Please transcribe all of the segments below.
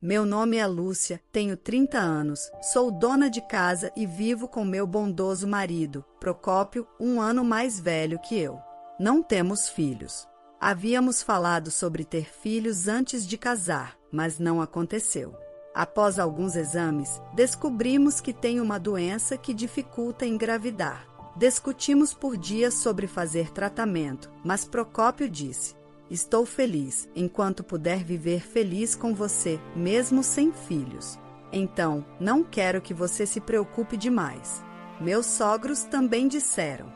Meu nome é Lúcia, tenho 30 anos, sou dona de casa e vivo com meu bondoso marido, Procópio, 1 ano mais velho que eu. Não temos filhos. Havíamos falado sobre ter filhos antes de casar, mas não aconteceu. Após alguns exames, descobrimos que tenho uma doença que dificulta engravidar. Discutimos por dias sobre fazer tratamento, mas Procópio disse: estou feliz, enquanto puder viver feliz com você, mesmo sem filhos. Então, não quero que você se preocupe demais. Meus sogros também disseram: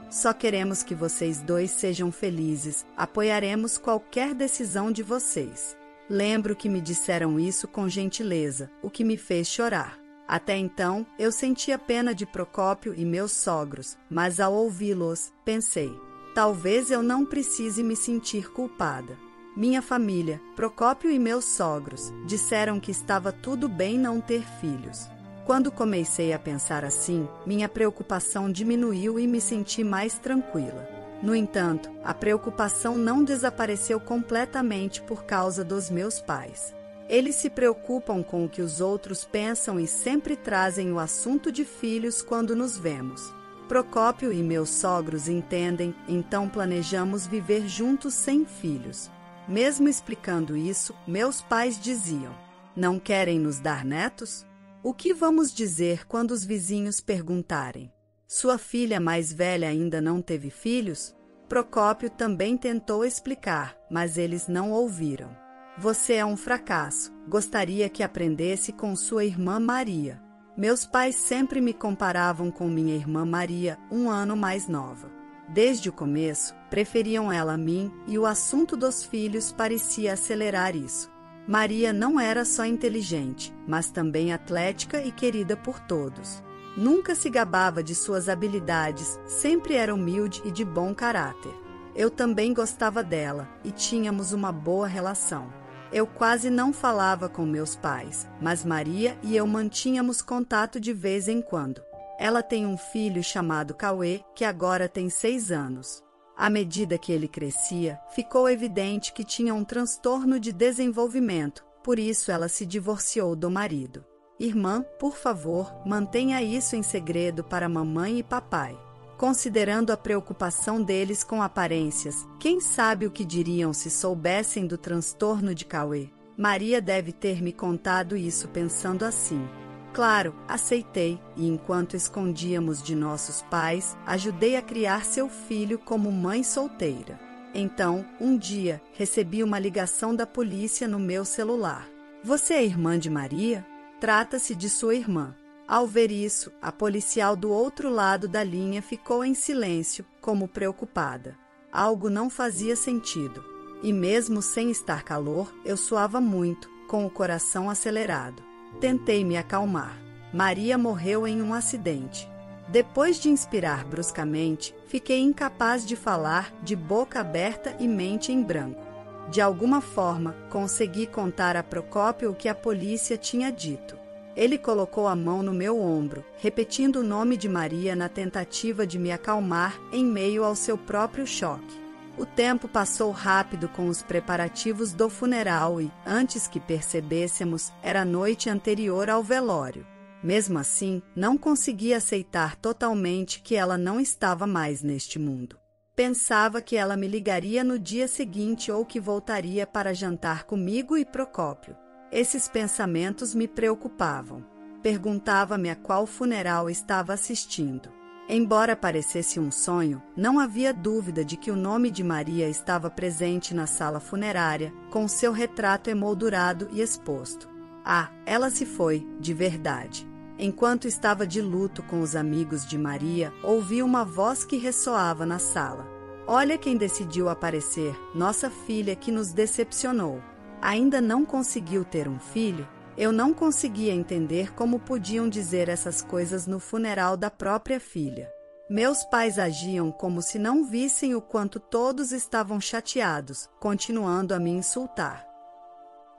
só queremos que vocês dois sejam felizes, apoiaremos qualquer decisão de vocês. Lembro que me disseram isso com gentileza, o que me fez chorar. Até então, eu sentia pena de Procópio e meus sogros, mas ao ouvi-los, pensei: talvez eu não precise me sentir culpada. Minha família, Procópio e meus sogros, disseram que estava tudo bem não ter filhos. Quando comecei a pensar assim, minha preocupação diminuiu e me senti mais tranquila. No entanto, a preocupação não desapareceu completamente por causa dos meus pais. Eles se preocupam com o que os outros pensam e sempre trazem o assunto de filhos quando nos vemos. Procópio e meus sogros entendem, então planejamos viver juntos sem filhos. Mesmo explicando isso, meus pais diziam: não querem nos dar netos? O que vamos dizer quando os vizinhos perguntarem: sua filha mais velha ainda não teve filhos? Procópio também tentou explicar, mas eles não ouviram. Você é um fracasso. Gostaria que aprendesse com sua irmã Maria. Meus pais sempre me comparavam com minha irmã Maria, 1 ano mais nova. Desde o começo, preferiam ela a mim e o assunto dos filhos parecia acelerar isso. Maria não era só inteligente, mas também atlética e querida por todos. Nunca se gabava de suas habilidades, sempre era humilde e de bom caráter. Eu também gostava dela e tínhamos uma boa relação. Eu quase não falava com meus pais, mas Maria e eu mantínhamos contato de vez em quando. Ela tem um filho chamado Cauê, que agora tem 6 anos. À medida que ele crescia, ficou evidente que tinha um transtorno de desenvolvimento, por isso ela se divorciou do marido. Irmã, por favor, mantenha isso em segredo para mamãe e papai. Considerando a preocupação deles com aparências, quem sabe o que diriam se soubessem do transtorno de Cauê? Maria deve ter me contado isso pensando assim. Claro, aceitei, e enquanto escondíamos de nossos pais, ajudei a criar seu filho como mãe solteira. Então, um dia, recebi uma ligação da polícia no meu celular. Você é irmã de Maria? Trata-se de sua irmã. Ao ver isso, a policial do outro lado da linha ficou em silêncio, como preocupada. Algo não fazia sentido. E mesmo sem estar calor, eu suava muito, com o coração acelerado. Tentei me acalmar. Maria morreu em um acidente. Depois de inspirar bruscamente, fiquei incapaz de falar, de boca aberta e mente em branco. De alguma forma, consegui contar a Procópio o que a polícia tinha dito. Ele colocou a mão no meu ombro, repetindo o nome de Maria na tentativa de me acalmar em meio ao seu próprio choque. O tempo passou rápido com os preparativos do funeral e, antes que percebêssemos, era a noite anterior ao velório. Mesmo assim, não consegui aceitar totalmente que ela não estava mais neste mundo. Pensava que ela me ligaria no dia seguinte ou que voltaria para jantar comigo e Procópio. Esses pensamentos me preocupavam. Perguntava-me a qual funeral estava assistindo. Embora parecesse um sonho, não havia dúvida de que o nome de Maria estava presente na sala funerária, com seu retrato emoldurado e exposto. Ah, ela se foi, de verdade. Enquanto estava de luto com os amigos de Maria, ouvi uma voz que ressoava na sala. Olha quem decidiu aparecer, nossa filha que nos decepcionou. Ainda não conseguiu ter um filho? Eu não conseguia entender como podiam dizer essas coisas no funeral da própria filha. Meus pais agiam como se não vissem o quanto todos estavam chateados, continuando a me insultar.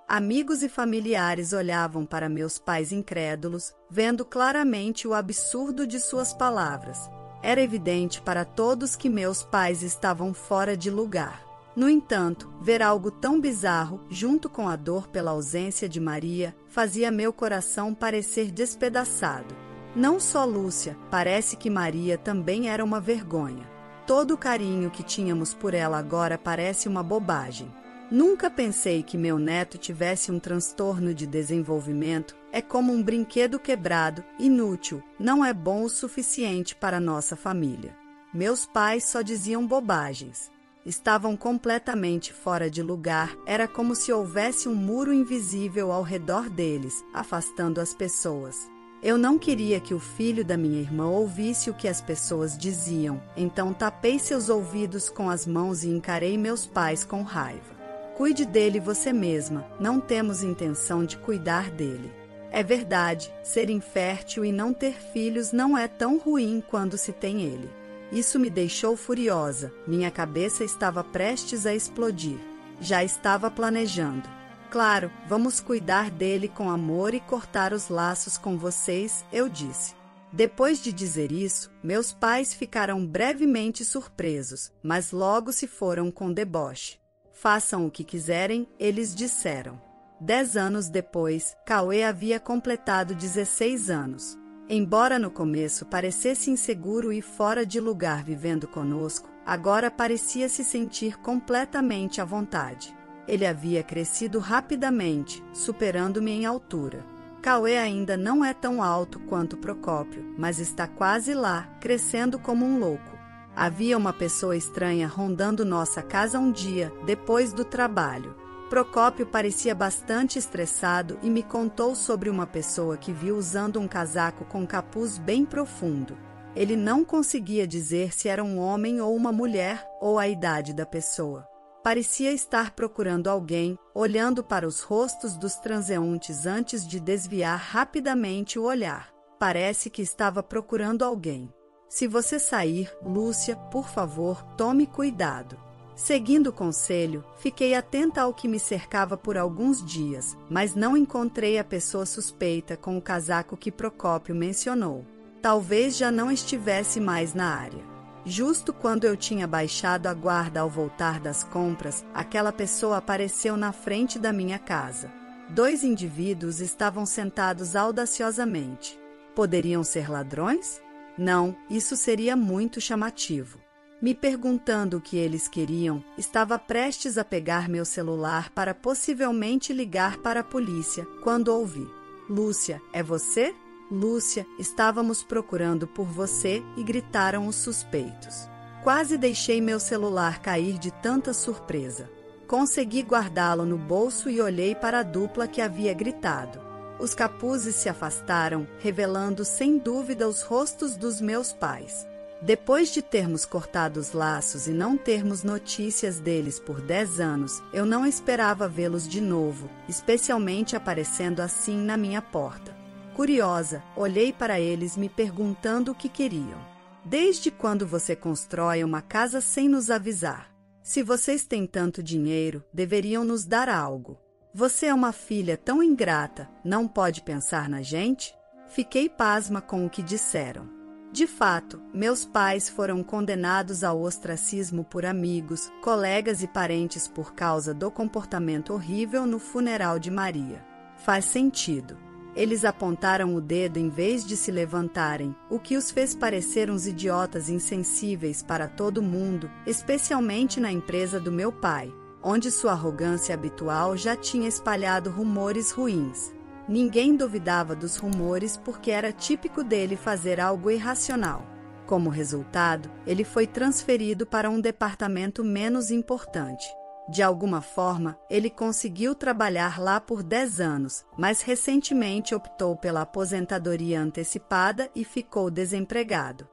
Amigos e familiares olhavam para meus pais incrédulos, vendo claramente o absurdo de suas palavras. Era evidente para todos que meus pais estavam fora de lugar. No entanto, ver algo tão bizarro, junto com a dor pela ausência de Maria, fazia meu coração parecer despedaçado. Não só Lúcia, parece que Maria também era uma vergonha. Todo o carinho que tínhamos por ela agora parece uma bobagem. Nunca pensei que meu neto tivesse um transtorno de desenvolvimento. É como um brinquedo quebrado, inútil, não é bom o suficiente para nossa família. Meus pais só diziam bobagens. Estavam completamente fora de lugar, era como se houvesse um muro invisível ao redor deles, afastando as pessoas. Eu não queria que o filho da minha irmã ouvisse o que as pessoas diziam, então tapei seus ouvidos com as mãos e encarei meus pais com raiva. Cuide dele você mesma, não temos intenção de cuidar dele. É verdade, ser infértil e não ter filhos não é tão ruim quando se tem ele. Isso me deixou furiosa, minha cabeça estava prestes a explodir. Já estava planejando. Claro, vamos cuidar dele com amor e cortar os laços com vocês, eu disse. Depois de dizer isso, meus pais ficaram brevemente surpresos, mas logo se foram com deboche. Façam o que quiserem, eles disseram. 10 anos depois, Cauê havia completado 16 anos. Embora no começo parecesse inseguro e fora de lugar vivendo conosco, agora parecia se sentir completamente à vontade. Ele havia crescido rapidamente, superando-me em altura. Cauê ainda não é tão alto quanto Procópio, mas está quase lá, crescendo como um louco. Havia uma pessoa estranha rondando nossa casa um dia, depois do trabalho. Procópio parecia bastante estressado e me contou sobre uma pessoa que viu usando um casaco com capuz bem profundo. Ele não conseguia dizer se era um homem ou uma mulher ou a idade da pessoa. Parecia estar procurando alguém, olhando para os rostos dos transeuntes antes de desviar rapidamente o olhar. Parece que estava procurando alguém. Se você sair, Lúcia, por favor, tome cuidado. Seguindo o conselho, fiquei atenta ao que me cercava por alguns dias, mas não encontrei a pessoa suspeita com o casaco que Procópio mencionou. Talvez já não estivesse mais na área. Justo quando eu tinha baixado a guarda ao voltar das compras, aquela pessoa apareceu na frente da minha casa. 2 indivíduos estavam sentados audaciosamente. Poderiam ser ladrões? Não, isso seria muito chamativo. Me perguntando o que eles queriam, estava prestes a pegar meu celular para possivelmente ligar para a polícia, quando ouvi. Lúcia, é você? Lúcia, estávamos procurando por você, e gritaram os suspeitos. Quase deixei meu celular cair de tanta surpresa. Consegui guardá-lo no bolso e olhei para a dupla que havia gritado. Os capuzes se afastaram, revelando sem dúvida os rostos dos meus pais. Depois de termos cortado os laços e não termos notícias deles por 10 anos, eu não esperava vê-los de novo, especialmente aparecendo assim na minha porta. Curiosa, olhei para eles me perguntando o que queriam. Desde quando você constrói uma casa sem nos avisar? Se vocês têm tanto dinheiro, deveriam nos dar algo. Você é uma filha tão ingrata, não pode pensar na gente? Fiquei pasma com o que disseram. De fato, meus pais foram condenados ao ostracismo por amigos, colegas e parentes por causa do comportamento horrível no funeral de Maria. Faz sentido. Eles apontaram o dedo em vez de se levantarem, o que os fez parecer uns idiotas insensíveis para todo mundo, especialmente na empresa do meu pai, onde sua arrogância habitual já tinha espalhado rumores ruins. Ninguém duvidava dos rumores porque era típico dele fazer algo irracional. Como resultado, ele foi transferido para um departamento menos importante. De alguma forma, ele conseguiu trabalhar lá por 10 anos, mas recentemente optou pela aposentadoria antecipada e ficou desempregado.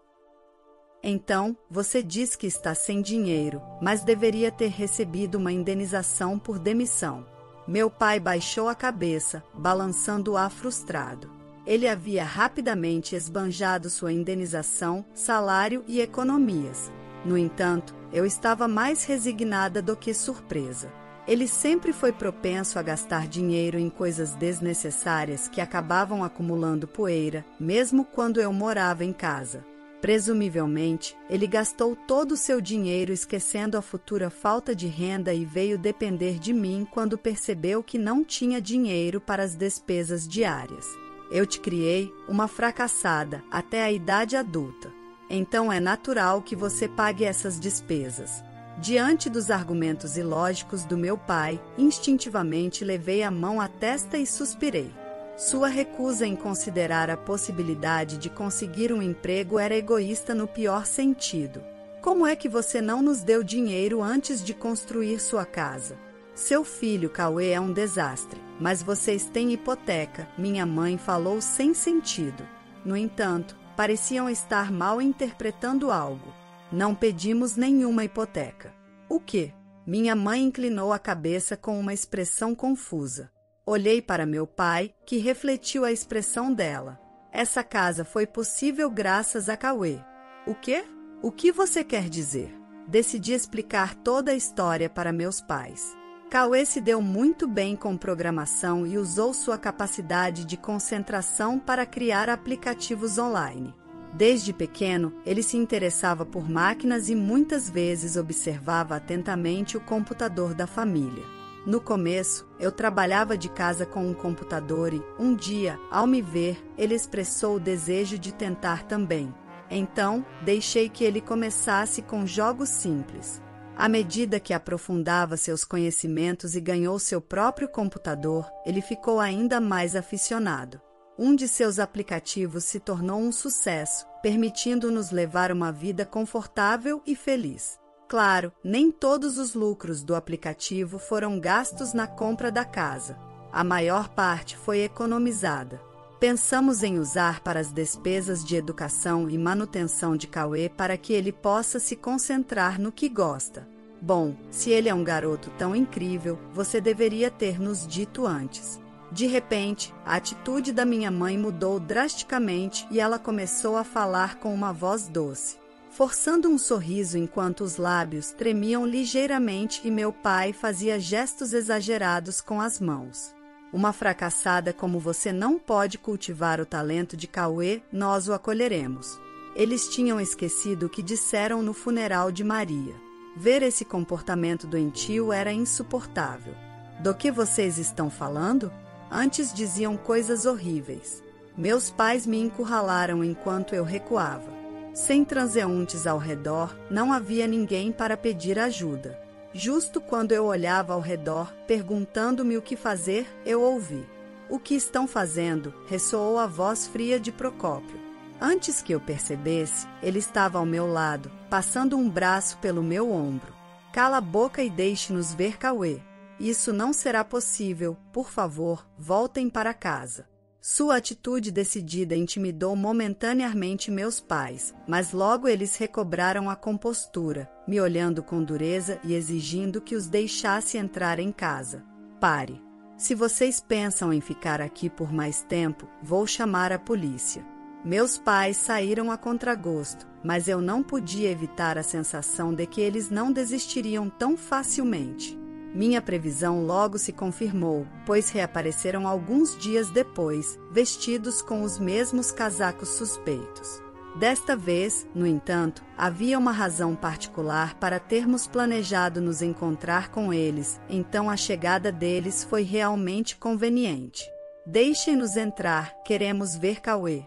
Então, você diz que está sem dinheiro, mas deveria ter recebido uma indenização por demissão. Meu pai baixou a cabeça, balançando-a frustrado. Ele havia rapidamente esbanjado sua indenização, salário e economias. No entanto, eu estava mais resignada do que surpresa. Ele sempre foi propenso a gastar dinheiro em coisas desnecessárias que acabavam acumulando poeira, mesmo quando eu morava em casa. Presumivelmente, ele gastou todo o seu dinheiro esquecendo a futura falta de renda e veio depender de mim quando percebeu que não tinha dinheiro para as despesas diárias. Eu te criei uma fracassada até a idade adulta. Então é natural que você pague essas despesas. Diante dos argumentos ilógicos do meu pai, instintivamente levei a mão à testa e suspirei. Sua recusa em considerar a possibilidade de conseguir um emprego era egoísta no pior sentido. Como é que você não nos deu dinheiro antes de construir sua casa? Seu filho, Cauê, é um desastre, mas vocês têm hipoteca, minha mãe falou sem sentido. No entanto, pareciam estar mal interpretando algo. Não pedimos nenhuma hipoteca. O quê? Minha mãe inclinou a cabeça com uma expressão confusa. Olhei para meu pai, que refletiu a expressão dela. Essa casa foi possível graças a Cauê. O quê? O que você quer dizer? Decidi explicar toda a história para meus pais. Cauê se deu muito bem com programação e usou sua capacidade de concentração para criar aplicativos online. Desde pequeno, ele se interessava por máquinas e muitas vezes observava atentamente o computador da família. No começo, eu trabalhava de casa com um computador e, um dia, ao me ver, ele expressou o desejo de tentar também. Então, deixei que ele começasse com jogos simples. À medida que aprofundava seus conhecimentos e ganhou seu próprio computador, ele ficou ainda mais aficionado. Um de seus aplicativos se tornou um sucesso, permitindo-nos levar uma vida confortável e feliz. Claro, nem todos os lucros do aplicativo foram gastos na compra da casa. A maior parte foi economizada. Pensamos em usar para as despesas de educação e manutenção de Cauê para que ele possa se concentrar no que gosta. Bom, se ele é um garoto tão incrível, você deveria ter nos dito antes. De repente, a atitude da minha mãe mudou drasticamente e ela começou a falar com uma voz doce, forçando um sorriso enquanto os lábios tremiam ligeiramente e meu pai fazia gestos exagerados com as mãos. Uma fracassada como você não pode cultivar o talento de Cauê, nós o acolheremos. Eles tinham esquecido o que disseram no funeral de Maria. Ver esse comportamento doentio era insuportável. Do que vocês estão falando? Antes diziam coisas horríveis. Meus pais me encurralaram enquanto eu recuava. Sem transeuntes ao redor, não havia ninguém para pedir ajuda. Justo quando eu olhava ao redor, perguntando-me o que fazer, eu ouvi. O que estão fazendo? Ressoou a voz fria de Procópio. Antes que eu percebesse, ele estava ao meu lado, passando um braço pelo meu ombro. Cala a boca e deixe-nos ver Cauê. Isso não será possível. Por favor, voltem para casa. Sua atitude decidida intimidou momentaneamente meus pais, mas logo eles recobraram a compostura, me olhando com dureza e exigindo que os deixasse entrar em casa. Pare. Se vocês pensam em ficar aqui por mais tempo, vou chamar a polícia. Meus pais saíram a contragosto, mas eu não podia evitar a sensação de que eles não desistiriam tão facilmente. Minha previsão logo se confirmou, pois reapareceram alguns dias depois, vestidos com os mesmos casacos suspeitos. Desta vez, no entanto, havia uma razão particular para termos planejado nos encontrar com eles, então a chegada deles foi realmente conveniente. Deixem-nos entrar, queremos ver Cauê.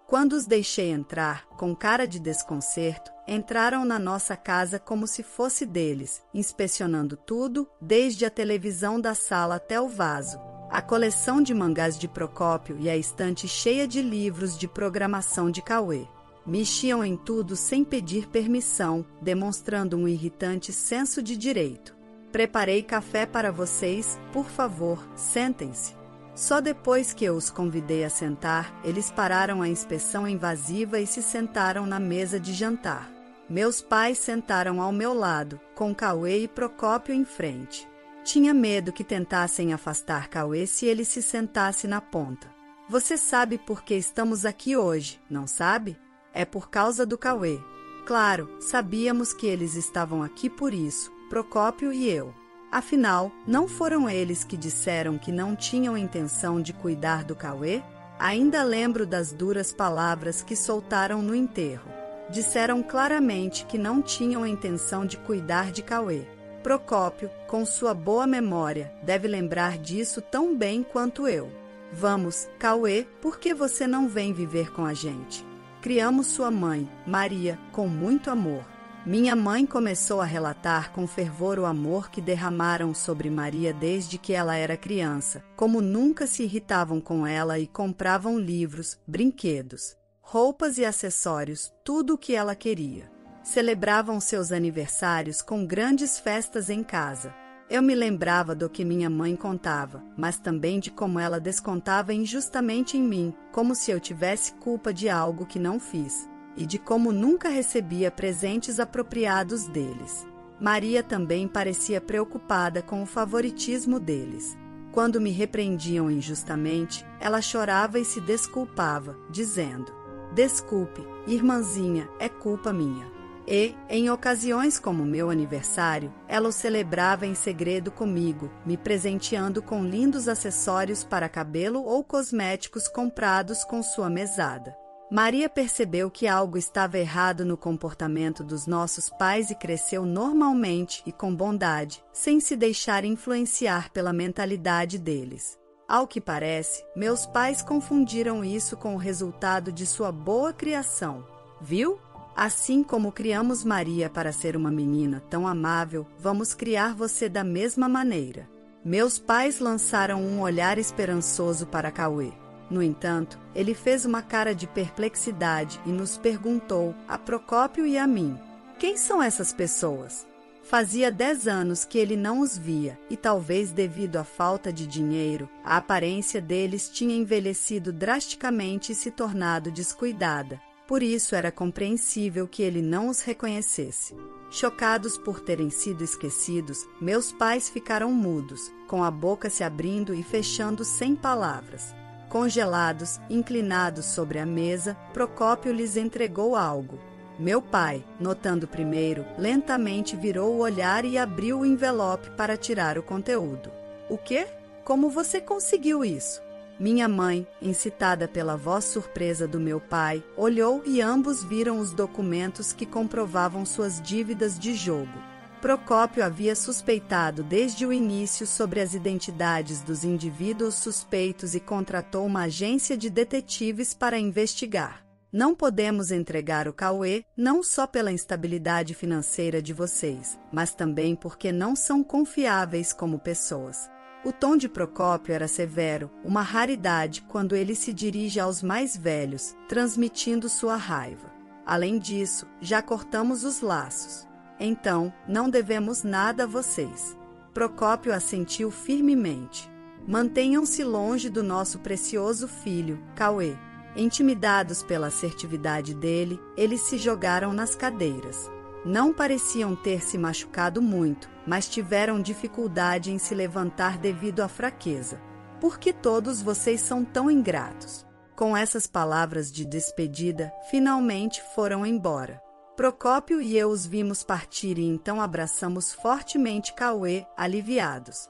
Quando os deixei entrar, com cara de desconcerto, entraram na nossa casa como se fosse deles, inspecionando tudo, desde a televisão da sala até o vaso, a coleção de mangás de Procópio e a estante cheia de livros de programação de Cauê. Mexiam em tudo sem pedir permissão, demonstrando um irritante senso de direito. Preparei café para vocês, por favor, sentem-se. Só depois que eu os convidei a sentar, eles pararam a inspeção invasiva e se sentaram na mesa de jantar. Meus pais sentaram ao meu lado, com Cauê e Procópio em frente. Tinha medo que tentassem afastar Cauê se ele se sentasse na ponta. Você sabe por que estamos aqui hoje, não sabe? É por causa do Cauê. Claro, sabíamos que eles estavam aqui por isso, Procópio e eu. Afinal, não foram eles que disseram que não tinham intenção de cuidar do Cauê? Ainda lembro das duras palavras que soltaram no enterro. Disseram claramente que não tinham a intenção de cuidar de Cauê. Procópio, com sua boa memória, deve lembrar disso tão bem quanto eu. Vamos, Cauê, por que você não vem viver com a gente? Criamos sua mãe, Maria, com muito amor. Minha mãe começou a relatar com fervor o amor que derramaram sobre Maria desde que ela era criança, como nunca se irritavam com ela e compravam livros, brinquedos, roupas e acessórios, tudo o que ela queria. Celebravam seus aniversários com grandes festas em casa. Eu me lembrava do que minha mãe contava, mas também de como ela descontava injustamente em mim, como se eu tivesse culpa de algo que não fiz, e de como nunca recebia presentes apropriados deles. Maria também parecia preocupada com o favoritismo deles. Quando me repreendiam injustamente, ela chorava e se desculpava, dizendo: "Desculpe, irmãzinha, é culpa minha." E, em ocasiões como meu aniversário, ela o celebrava em segredo comigo, me presenteando com lindos acessórios para cabelo ou cosméticos comprados com sua mesada. Maria percebeu que algo estava errado no comportamento dos nossos pais e cresceu normalmente e com bondade, sem se deixar influenciar pela mentalidade deles. Ao que parece, meus pais confundiram isso com o resultado de sua boa criação. Viu? Assim como criamos Maria para ser uma menina tão amável, vamos criar você da mesma maneira. Meus pais lançaram um olhar esperançoso para Cauê. No entanto, ele fez uma cara de perplexidade e nos perguntou, a Procópio e a mim: "Quem são essas pessoas?" Fazia 10 anos que ele não os via, e talvez devido à falta de dinheiro, a aparência deles tinha envelhecido drasticamente e se tornado descuidada. Por isso era compreensível que ele não os reconhecesse. Chocados por terem sido esquecidos, meus pais ficaram mudos, com a boca se abrindo e fechando sem palavras. Congelados, inclinados sobre a mesa, Procópio lhes entregou algo. Meu pai, notando primeiro, lentamente virou o olhar e abriu o envelope para tirar o conteúdo. "O quê? Como você conseguiu isso?" Minha mãe, incitada pela voz surpresa do meu pai, olhou e ambos viram os documentos que comprovavam suas dívidas de jogo. Procópio havia suspeitado desde o início sobre as identidades dos indivíduos suspeitos e contratou uma agência de detetives para investigar. Não podemos entregar o Cauê, não só pela instabilidade financeira de vocês, mas também porque não são confiáveis como pessoas. O tom de Procópio era severo, uma raridade quando ele se dirige aos mais velhos, transmitindo sua raiva. Além disso, já cortamos os laços. Então, não devemos nada a vocês. Procópio assentiu firmemente. Mantenham-se longe do nosso precioso filho, Cauê. Intimidados pela assertividade dele, eles se jogaram nas cadeiras. Não pareciam ter se machucado muito, mas tiveram dificuldade em se levantar devido à fraqueza. "Por que todos vocês são tão ingratos?" Com essas palavras de despedida, finalmente foram embora. Procópio e eu os vimos partir e então abraçamos fortemente Cauê, aliviados.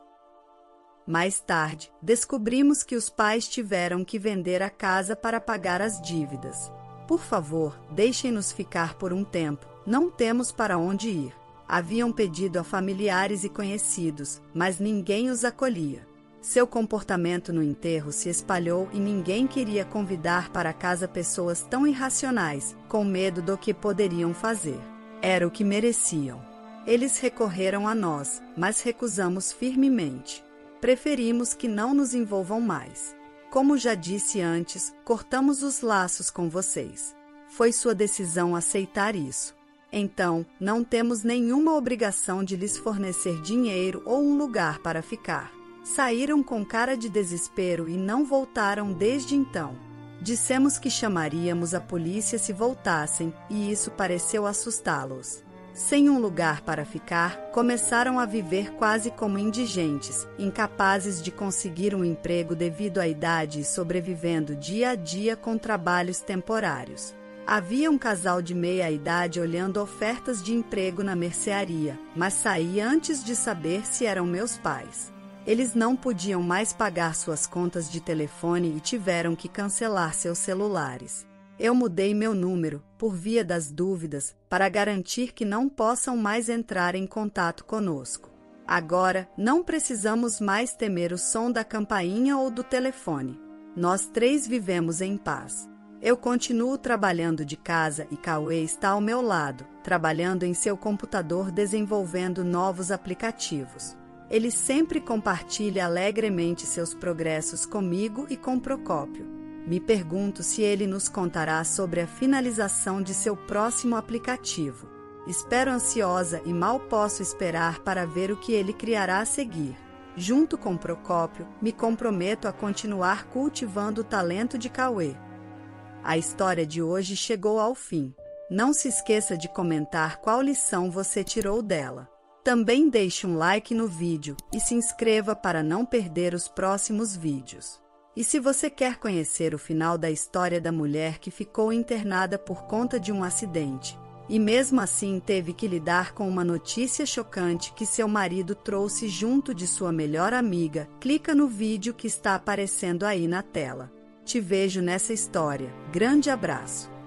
Mais tarde, descobrimos que os pais tiveram que vender a casa para pagar as dívidas. "Por favor, deixem-nos ficar por um tempo. Não temos para onde ir." Haviam pedido a familiares e conhecidos, mas ninguém os acolhia. Seu comportamento no enterro se espalhou e ninguém queria convidar para casa pessoas tão irracionais, com medo do que poderiam fazer. Era o que mereciam. Eles recorreram a nós, mas recusamos firmemente. Preferimos que não nos envolvam mais. Como já disse antes, cortamos os laços com vocês. Foi sua decisão aceitar isso. Então, não temos nenhuma obrigação de lhes fornecer dinheiro ou um lugar para ficar. Saíram com cara de desespero e não voltaram desde então. Dissemos que chamaríamos a polícia se voltassem, e isso pareceu assustá-los. Sem um lugar para ficar, começaram a viver quase como indigentes, incapazes de conseguir um emprego devido à idade e sobrevivendo dia a dia com trabalhos temporários. Havia um casal de meia-idade olhando ofertas de emprego na mercearia, mas saí antes de saber se eram meus pais. Eles não podiam mais pagar suas contas de telefone e tiveram que cancelar seus celulares. Eu mudei meu número, por via das dúvidas, para garantir que não possam mais entrar em contato conosco. Agora, não precisamos mais temer o som da campainha ou do telefone. Nós três vivemos em paz. Eu continuo trabalhando de casa e Cauê está ao meu lado, trabalhando em seu computador desenvolvendo novos aplicativos. Ele sempre compartilha alegremente seus progressos comigo e com Procópio. Me pergunto se ele nos contará sobre a finalização de seu próximo aplicativo. Espero ansiosa e mal posso esperar para ver o que ele criará a seguir. Junto com Procópio, me comprometo a continuar cultivando o talento de Cauê. A história de hoje chegou ao fim. Não se esqueça de comentar qual lição você tirou dela. Também deixe um like no vídeo e se inscreva para não perder os próximos vídeos. E se você quer conhecer o final da história da mulher que ficou internada por conta de um acidente, e mesmo assim teve que lidar com uma notícia chocante que seu marido trouxe junto de sua melhor amiga, clica no vídeo que está aparecendo aí na tela. Te vejo nessa história. Grande abraço!